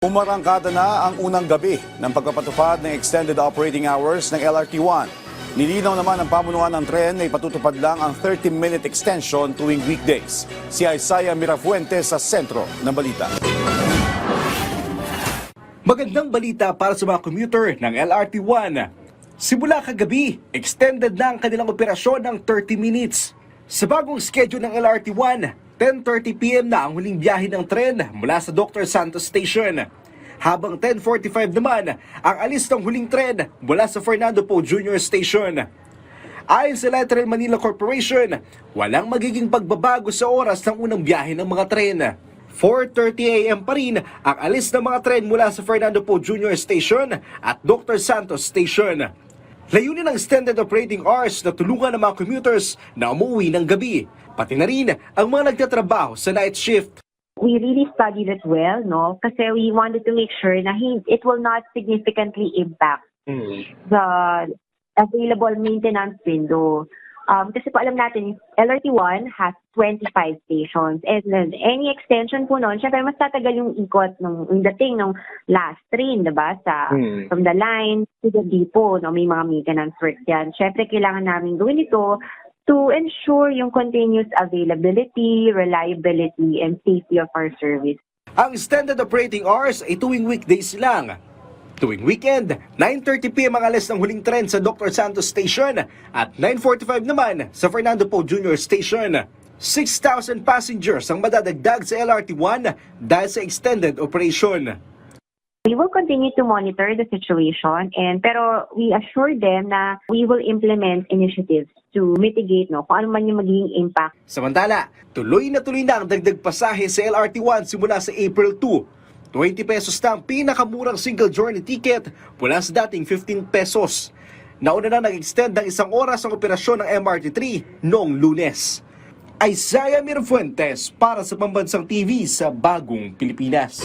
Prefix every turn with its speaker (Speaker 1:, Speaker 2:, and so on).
Speaker 1: Umarangkada na ang unang gabi ng pagpapatupad ng extended operating hours ng LRT-1. Nilinaw naman ng pamunuan ng tren na ipatutupad lang ang 30-minute extension tuwing weekdays. Si Isaiah Mirafuentes sa sentro ng balita.
Speaker 2: Magandang balita para sa mga commuter ng LRT-1. Simula kagabi, extended na ang kanilang operasyon ng 30 minutes. Sa bagong schedule ng LRT-1, 10:30 p.m. na ang huling biyahe ng tren mula sa Dr. Santos Station. Habang 10:45 naman ang alis ng huling tren mula sa Fernando Poe Jr. Station. Ayon sa Electric Manila Corporation, walang magiging pagbabago sa oras ng unang biyahe ng mga tren. 4:30 a.m. pa rin ang alis ng mga tren mula sa Fernando Poe Jr. Station at Dr. Santos Station. Layunin ng extended operating hours na tulungan ng mga commuters na umuwi ng gabi, pati na rin ang mga nagtatrabaho sa night shift.
Speaker 3: We really studied it well, no? Kasi we wanted to make sure na it will not significantly impact the available maintenance window. Kasi po alam natin, LRT-1 has 25 stations. And then any extension po nun, syempre mas tatagal yung ikot ng dating ng last train, diba? From the line to the depot, no? May mga maintenance work yan. Syempre kailangan namin gawin ito to ensure yung continuous availability, reliability, and safety of our service.
Speaker 2: Ang extended operating hours ay tuwing weekdays lang. Tuwing weekend, 9:30 p.m. ang alis ng huling tren sa Dr. Santos Station at 9:45 naman sa Fernando Poe Jr. Station. 6,000 passengers ang madadagdag sa LRT-1 dahil sa extended operation.
Speaker 3: We will continue to monitor the situation, pero we assure them na we will implement initiatives to mitigate kung ano man yung magiging impact.
Speaker 2: Samantala, tuloy na ang dagdag pasahe sa LRT-1 simula sa April 2. 20 pesos na ang pinakamurang single journey ticket mula sa dating 15 pesos. Nauna na nag-extend ng 1 oras ang operasyon ng MRT-3 noong Lunes. Isaiah Mirafuentes para sa Pambansang TV sa Bagong Pilipinas.